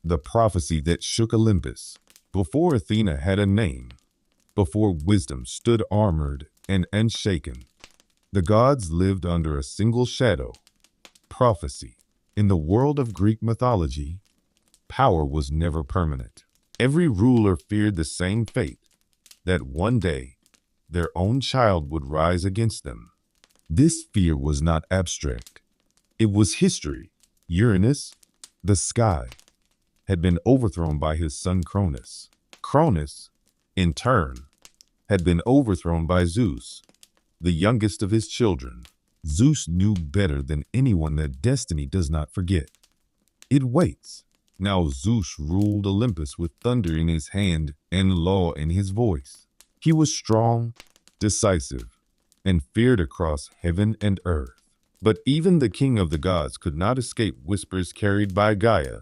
the prophecy that shook Olympus. Before Athena had a name, before wisdom stood armored and unshaken, the gods lived under a single shadow: prophecy. In the world of Greek mythology, power was never permanent. Every ruler feared the same fate, that one day their own child would rise against them. This fear was not abstract. It was history. Uranus, the sky, had been overthrown by his son Cronus. Cronus, in turn, had been overthrown by Zeus, the youngest of his children. Zeus knew better than anyone that destiny does not forget. It waits. Now Zeus ruled Olympus with thunder in his hand and law in his voice. He was strong, decisive, and feared across heaven and earth. But even the king of the gods could not escape whispers carried by Gaia,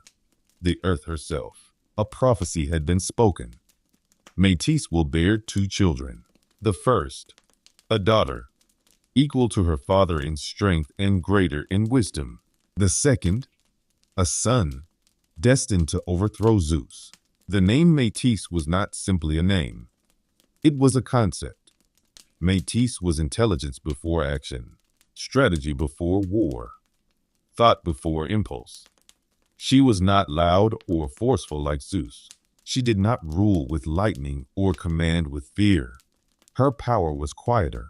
the earth herself. A prophecy had been spoken. Metis will bear 2 children. The first, a daughter, equal to her father in strength and greater in wisdom. The second, a son, destined to overthrow Zeus. The name Metis was not simply a name. It was a concept. Metis was intelligence before action, strategy before war, thought before impulse. She was not loud or forceful like Zeus. She did not rule with lightning or command with fear. Her power was quieter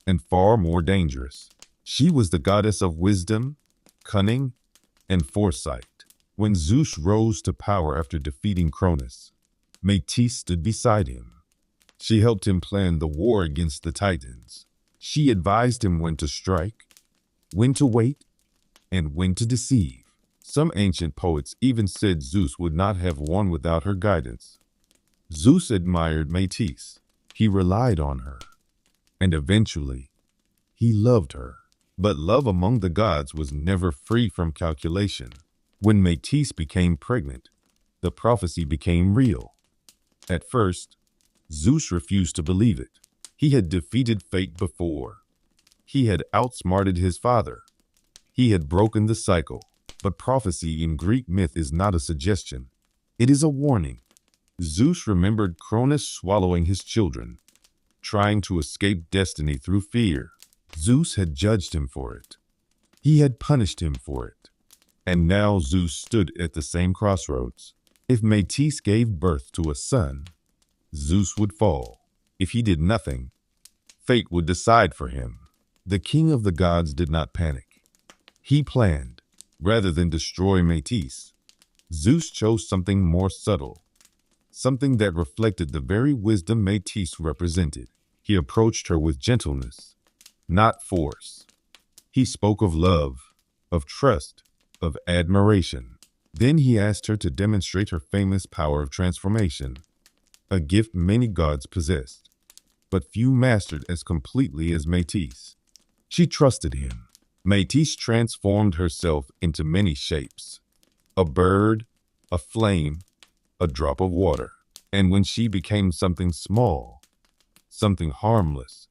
and far more dangerous. She was the goddess of wisdom, cunning, and foresight. When Zeus rose to power after defeating Cronus, Metis stood beside him. She helped him plan the war against the Titans. She advised him when to strike, when to wait, and when to deceive. Some ancient poets even said Zeus would not have won without her guidance. Zeus admired Metis. He relied on her. And eventually, he loved her. But love among the gods was never free from calculation. When Metis became pregnant, the prophecy became real. At first, Zeus refused to believe it. He had defeated fate before. He had outsmarted his father. He had broken the cycle. But prophecy in Greek myth is not a suggestion. It is a warning. Zeus remembered Cronus swallowing his children, trying to escape destiny through fear. Zeus had judged him for it. He had punished him for it. And now Zeus stood at the same crossroads. If Metis gave birth to a son, Zeus would fall. If he did nothing, fate would decide for him. The king of the gods did not panic. He planned. Rather than destroy Metis, Zeus chose something more subtle, something that reflected the very wisdom Metis represented. He approached her with gentleness, not force. He spoke of love, of trust, of admiration. Then he asked her to demonstrate her famous power of transformation, a gift many gods possessed, but few mastered as completely as Metis. She trusted him. Metis transformed herself into many shapes: a bird, a flame, a drop of water. And when she became something small, something harmless,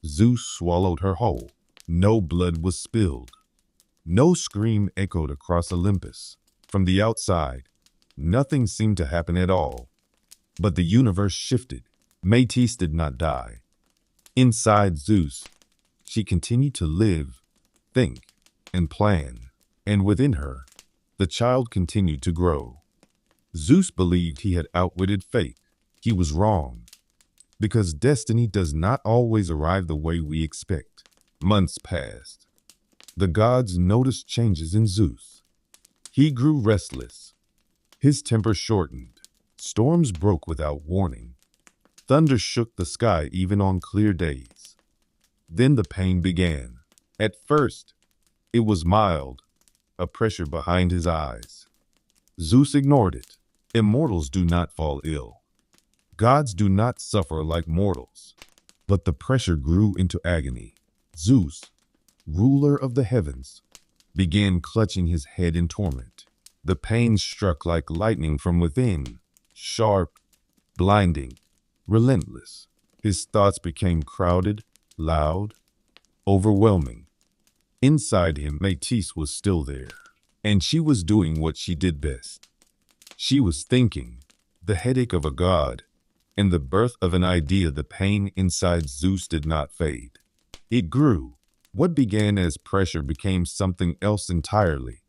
Zeus swallowed her whole. No blood was spilled. No scream echoed across Olympus. From the outside, nothing seemed to happen at all. But the universe shifted. Metis did not die. Inside Zeus, she continued to live, think, and plan. And within her, the child continued to grow. Zeus believed he had outwitted fate. He was wrong, because destiny does not always arrive the way we expect. Months passed. The gods noticed changes in Zeus. He grew restless. His temper shortened. Storms broke without warning. Thunder shook the sky even on clear days. Then the pain began. At first, it was mild, a pressure behind his eyes. Zeus ignored it. Immortals do not fall ill. Gods do not suffer like mortals. But the pressure grew into agony. Zeus, ruler of the heavens, began clutching his head in torment. The pain struck like lightning from within, sharp, blinding, relentless. His thoughts became crowded, loud, overwhelming. Inside him, Metis was still there, and she was doing what she did best: She was thinking, the headache of a god, and the birth of an idea. The pain inside Zeus did not fade. It grew. What began as pressure became something else entirely,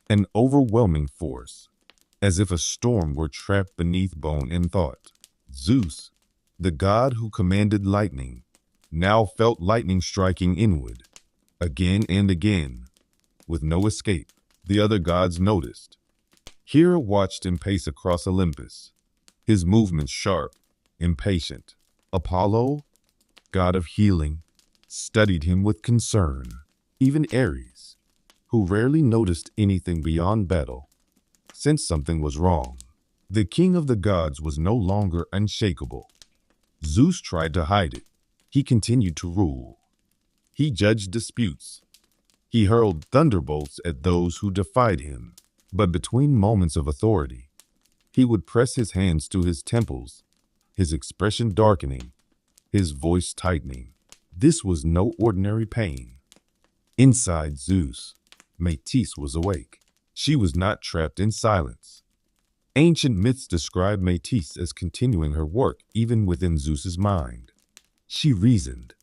an overwhelming force, as if a storm were trapped beneath bone and thought. Zeus, the god who commanded lightning, now felt lightning striking inward, again and again, with no escape. The other gods noticed. Hera watched him pace across Olympus, his movements sharp, impatient. Apollo, god of healing, studied him with concern. Even Ares, who rarely noticed anything beyond battle, sensed something was wrong. The king of the gods was no longer unshakable. Zeus tried to hide it. He continued to rule. He judged disputes. He hurled thunderbolts at those who defied him. But between moments of authority, he would press his hands to his temples, his expression darkening, his voice tightening. This was no ordinary pain. Inside Zeus, Métis was awake. She was not trapped in silence. Ancient myths describe Métis as continuing her work even within Zeus's mind. She reasoned,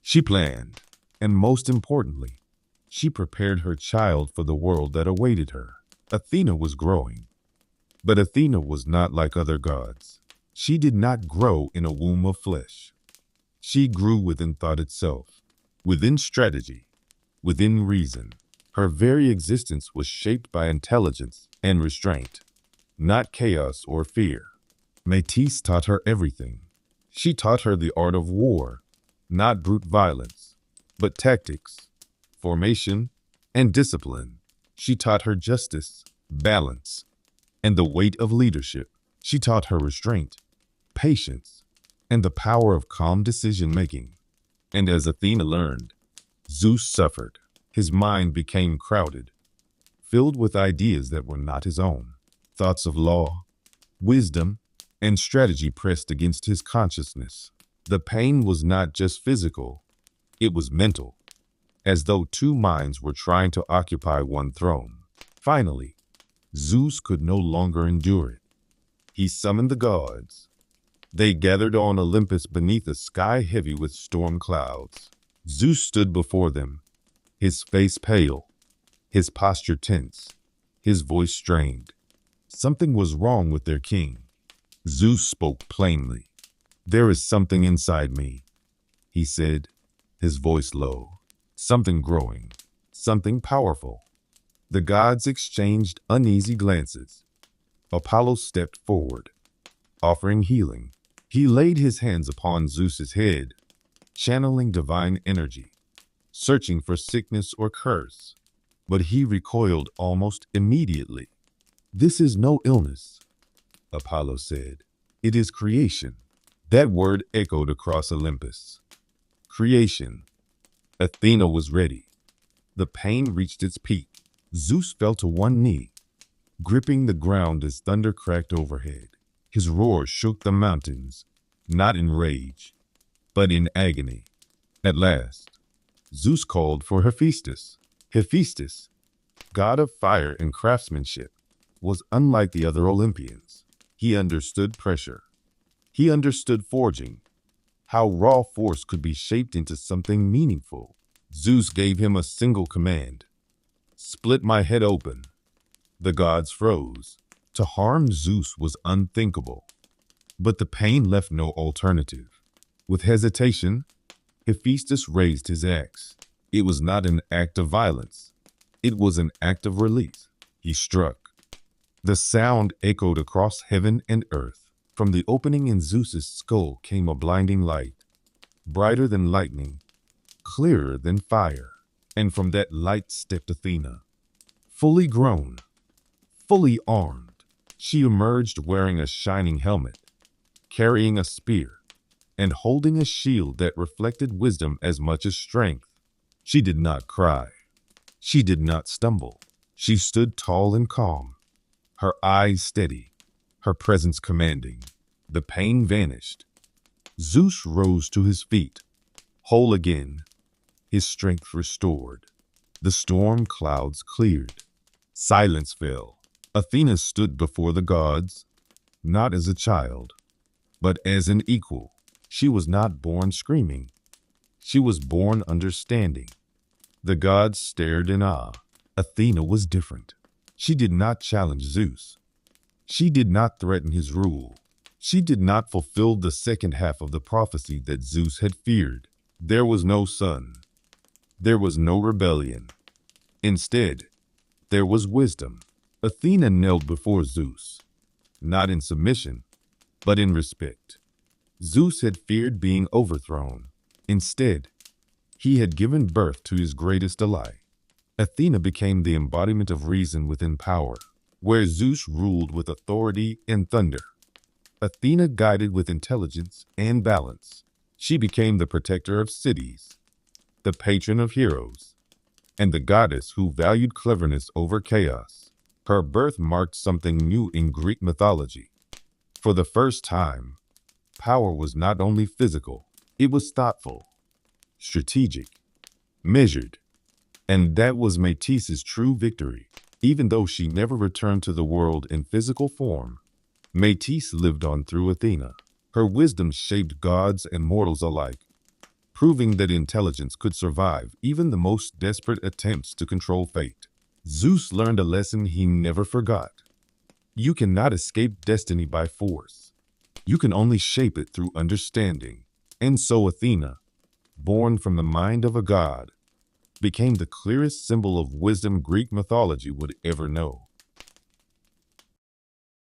she planned, and most importantly, she prepared her child for the world that awaited her. Athena was growing, but Athena was not like other gods. She did not grow in a womb of flesh. She grew within thought itself, within strategy, within reason. Her very existence was shaped by intelligence and restraint, not chaos or fear. Métis taught her everything. She taught her the art of war, not brute violence, but tactics, formation, and discipline. She taught her justice, balance, and the weight of leadership. She taught her restraint, patience, and the power of calm decision-making. And as Athena learned, Zeus suffered. His mind became crowded, filled with ideas that were not his own. Thoughts of law, wisdom, and strategy pressed against his consciousness. The pain was not just physical, it was mental, as though two minds were trying to occupy one throne. Finally, Zeus could no longer endure it. He summoned the gods. They gathered on Olympus beneath a sky heavy with storm clouds. Zeus stood before them, his face pale, his posture tense, his voice strained. Something was wrong with their king. Zeus spoke plainly. "There is something inside me," he said, his voice low. "Something growing, something powerful." The gods exchanged uneasy glances. Apollo stepped forward, offering healing. He laid his hands upon Zeus's head, channeling divine energy, searching for sickness or curse. But he recoiled almost immediately. "This is no illness," Apollo said. "It is creation." That word echoed across Olympus. Creation. Athena was ready. The pain reached its peak. Zeus fell to one knee, gripping the ground as thunder cracked overhead. His roar shook the mountains, not in rage, but in agony. At last, Zeus called for Hephaestus. Hephaestus, god of fire and craftsmanship, was unlike the other Olympians. He understood pressure. He understood forging, how raw force could be shaped into something meaningful. Zeus gave him a single command: "Split my head open." The gods froze. To harm Zeus was unthinkable. But the pain left no alternative. With hesitation, Hephaestus raised his axe. It was not an act of violence. It was an act of release. He struck. The sound echoed across heaven and earth. From the opening in Zeus's skull came a blinding light, brighter than lightning, clearer than fire. And from that light stepped Athena, fully grown, fully armed. She emerged wearing a shining helmet, carrying a spear, and holding a shield that reflected wisdom as much as strength. She did not cry. She did not stumble. She stood tall and calm, her eyes steady, her presence commanding. The pain vanished. Zeus rose to his feet, whole again, his strength restored. The storm clouds cleared. Silence fell. Athena stood before the gods, not as a child, but as an equal. She was not born screaming. She was born understanding. The gods stared in awe. Athena was different. She did not challenge Zeus. She did not threaten his rule. She did not fulfill the second half of the prophecy that Zeus had feared. There was no sun. There was no rebellion. Instead, there was wisdom. Athena knelt before Zeus, not in submission, but in respect. Zeus had feared being overthrown. Instead, he had given birth to his greatest ally. Athena became the embodiment of reason within power, where Zeus ruled with authority and thunder. Athena guided with intelligence and balance. She became the protector of cities, the patron of heroes, and the goddess who valued cleverness over chaos. Her birth marked something new in Greek mythology. For the first time, power was not only physical, it was thoughtful, strategic, measured. And that was Métis's true victory. Even though she never returned to the world in physical form, Métis lived on through Athena. Her wisdom shaped gods and mortals alike, proving that intelligence could survive even the most desperate attempts to control fate. Zeus learned a lesson he never forgot. You cannot escape destiny by force. You can only shape it through understanding. And so Athena, born from the mind of a god, became the clearest symbol of wisdom Greek mythology would ever know.